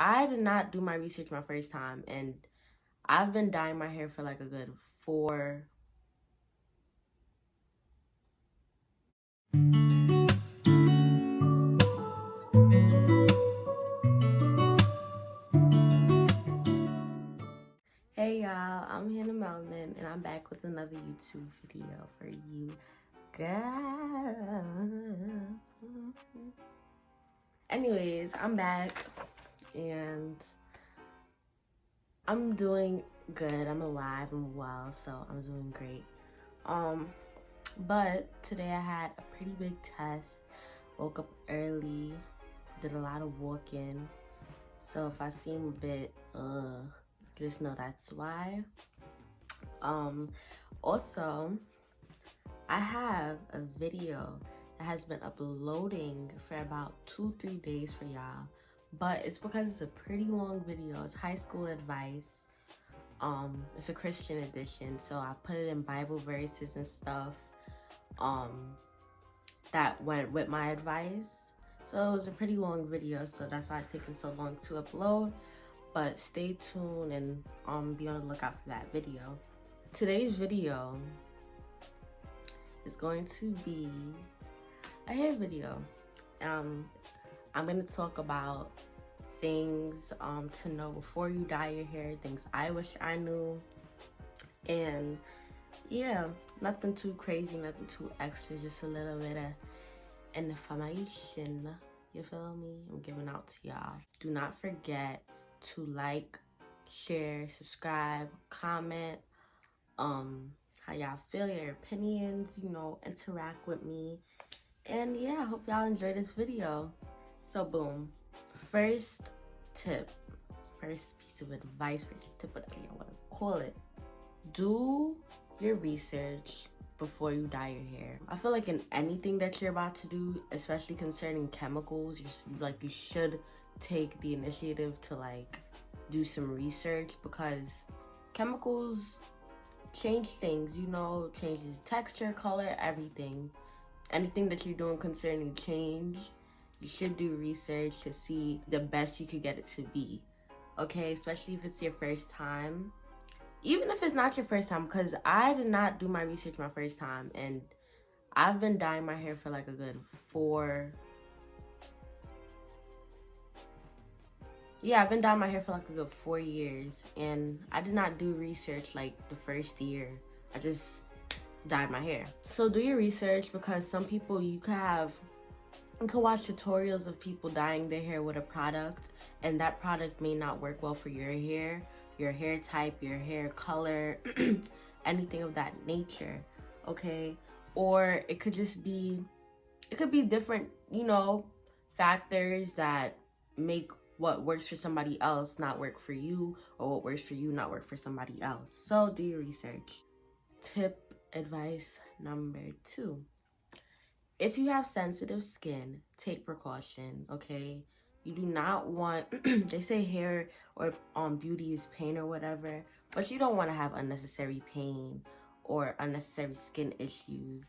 I did not do my research my first time, and I've been dyeing my hair for like a good 4. Hey y'all, I'm Hannah Melanin, and I'm back with another YouTube video for you guys. Anyways, I'm back, and I'm doing good. I'm alive, I'm well, so I'm doing great. But today I had a pretty big test. Woke up early, did a lot of walking. So if I seem a bit just know that's why. Also, I have a video that has been uploading for about 2-3 days for y'all, but it's because it's a pretty long video. It's high school advice. It's a Christian edition, so I put it in Bible verses and stuff that went with my advice. So it was a pretty long video, so that's why it's taking so long to upload. But stay tuned and be on the lookout for that video. Today's video is going to be a hair video. I'm gonna talk about things to know before you dye your hair, things I wish I knew, and yeah, nothing too crazy, nothing too extra, just a little bit of information, you feel me? I'm giving out to y'all. Do not forget to like, share, subscribe, comment, how y'all feel, your opinions, you know, interact with me. And yeah, I hope y'all enjoy this video. So boom, first piece of advice, first tip, whatever you want to call it. Do your research before you dye your hair. I feel like in anything that you're about to do, especially concerning chemicals, you should take the initiative to like do some research, because chemicals change things, you know, changes texture, color, everything. Anything that you're doing concerning change, you should do research to see the best you could get it to be, okay? Especially if it's your first time. Even if it's not your first time, because I did not do my research my first time, and I've been dyeing my hair for like a good 4. Yeah, I've been dyeing my hair for like a good 4 years, and I did not do research like the first year. I just dyed my hair. So do your research, because some people, you could watch tutorials of people dyeing their hair with a product, and that product may not work well for your hair type, your hair color, anything of that nature, okay? Or it could be different, you know, factors that make what works for somebody else not work for you, or what works for you not work for somebody else. So do your research. Advice number 2. If you have sensitive skin, take precaution, okay? You do not want, they say hair or beauty is pain or whatever, but you don't want to have unnecessary pain or unnecessary skin issues.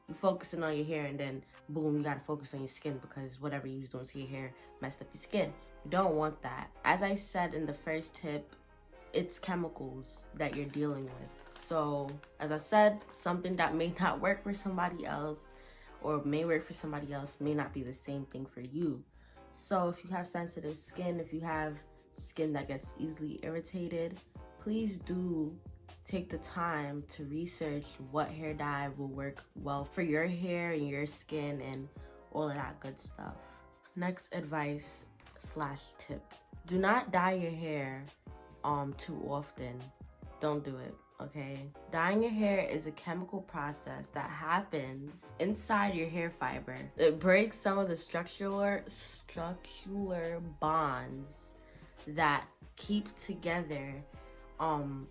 You focusing on your hair, and then boom, you gotta focus on your skin because whatever you was doing to your hair messed up your skin. You don't want that. As I said in the first tip, it's chemicals that you're dealing with. So as I said, something that may not work for somebody else or may work for somebody else may not be the same thing for you. So if you have sensitive skin, if you have skin that gets easily irritated, please do take the time to research what hair dye will work well for your hair and your skin and all of that good stuff. Next advice / tip. Do not dye your hair too often. Don't do it, okay? Dyeing your hair is a chemical process that happens inside your hair fiber. It breaks some of the structural bonds that keep together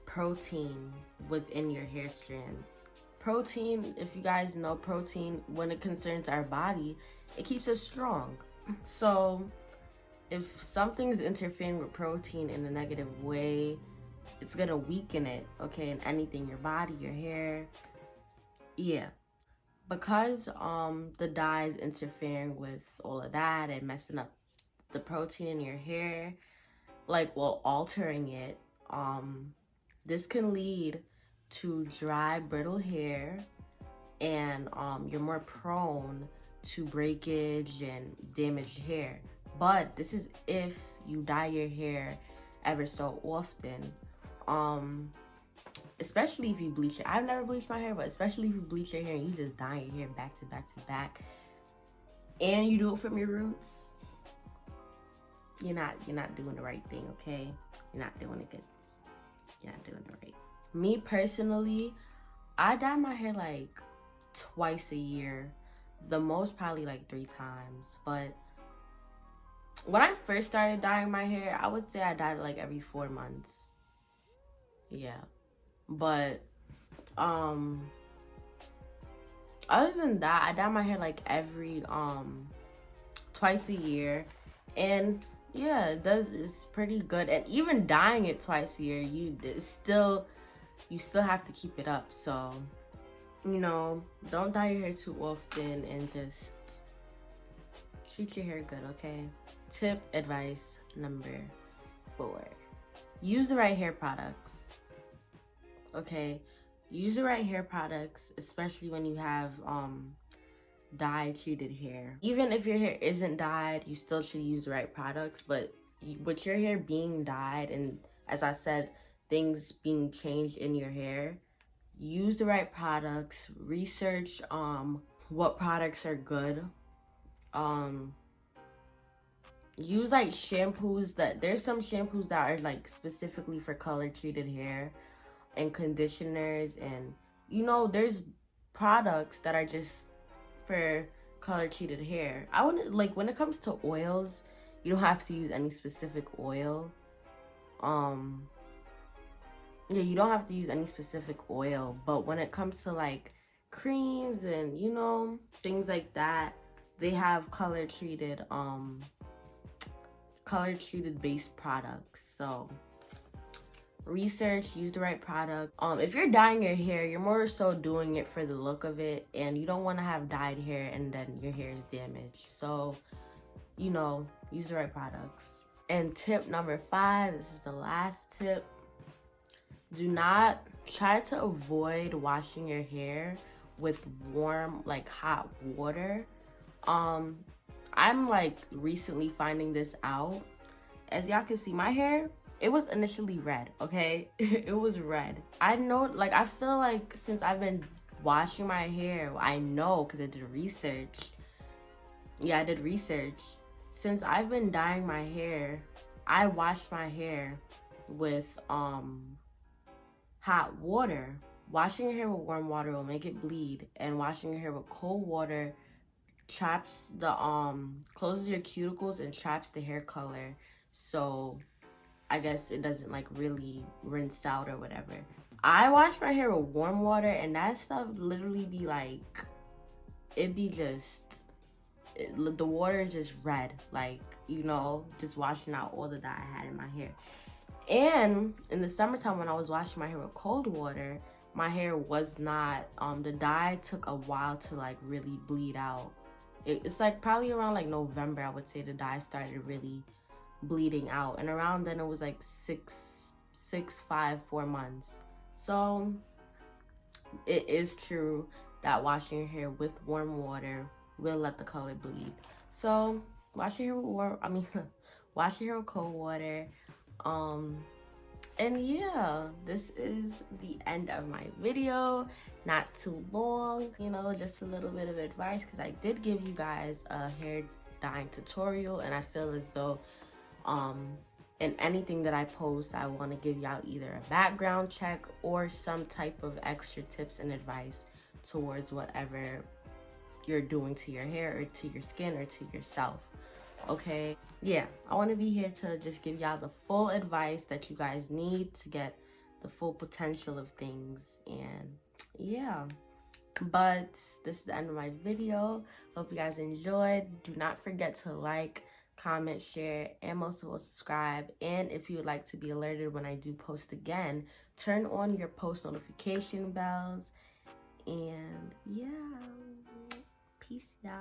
protein within your hair strands. Protein, if you guys know, protein, when it concerns our body, it keeps us strong. So if something's interfering with protein in a negative way, it's gonna weaken it, okay, in anything, your body, your hair, yeah. Because the dye is interfering with all of that and messing up the protein in your hair, like, well, altering it, this can lead to dry, brittle hair, and you're more prone to breakage and damaged hair. But this is if you dye your hair ever so often. Especially if you bleach it. I've never bleached my hair, but especially if you bleach your hair and you just dye your hair back to back to back, and you do it from your roots, you're not doing the right thing, okay? You're not doing it good. You're not doing it right. Me personally, I dye my hair like twice a year. The most probably like 3 times. But when I first started dyeing my hair, I would say I dyed it like every 4 months. Yeah. But other than that, I dye my hair like every twice a year. And yeah, it's pretty good. And even dyeing it twice a year, you still have to keep it up. So, you know, don't dye your hair too often, and just treat your hair good, okay? Tip advice number 4. Use the right hair products. Okay? Use the right hair products, especially when you have dye treated hair. Even if your hair isn't dyed, you still should use the right products. But with your hair being dyed, and as I said, things being changed in your hair, use the right products. Research what products are good. Use like shampoos there's some shampoos that are like specifically for color treated hair, and conditioners, and you know, there's products that are just for color treated hair. I wouldn't, like, when it comes to oils, you don't have to use any specific oil. Yeah, you don't have to use any specific oil, but when it comes to like creams and, you know, things like that, they have color treated based products. So research, use the right product. If you're dyeing your hair, you're more so doing it for the look of it, and you don't want to have dyed hair and then your hair is damaged. So, you know, use the right products. And tip number 5, this is the last tip. Do not try to avoid washing your hair with warm, like hot water. I'm like recently finding this out. As y'all can see, my hair, it was initially red, okay? It was red. I know, like, I feel like since I've been washing my hair, I know because I did research. Yeah, I did research. Since I've been dyeing my hair, I washed my hair with hot water. Washing your hair with warm water will make it bleed, and washing your hair with cold water traps the closes your cuticles and traps the hair color, so I guess it doesn't like really rinse out or whatever. I wash my hair with warm water, and that stuff literally be like, it be just, the water is just red, like, you know, just washing out all the dye I had in my hair. And in the summertime, when I was washing my hair with cold water, my hair was not, the dye took a while to like really bleed out. It's like probably around like November, I would say, the dye started really bleeding out, and around then it was like 4 months. So it is true that washing your hair with warm water will let the color bleed. So wash your hair with wash your hair with cold water. And yeah, this is the end of my video. Not too long, you know, just a little bit of advice, because I did give you guys a hair dyeing tutorial, and I feel as though in anything that I post, I want to give y'all either a background check or some type of extra tips and advice towards whatever you're doing to your hair or to your skin or to yourself. Okay, yeah, I want to be here to just give y'all the full advice that you guys need to get the full potential of things. And yeah, but this is the end of my video. Hope you guys enjoyed. Do not forget to like, comment, share, and most of all, subscribe. And if you would like to be alerted when I do post again, turn on your post notification bells. And yeah, peace, y'all.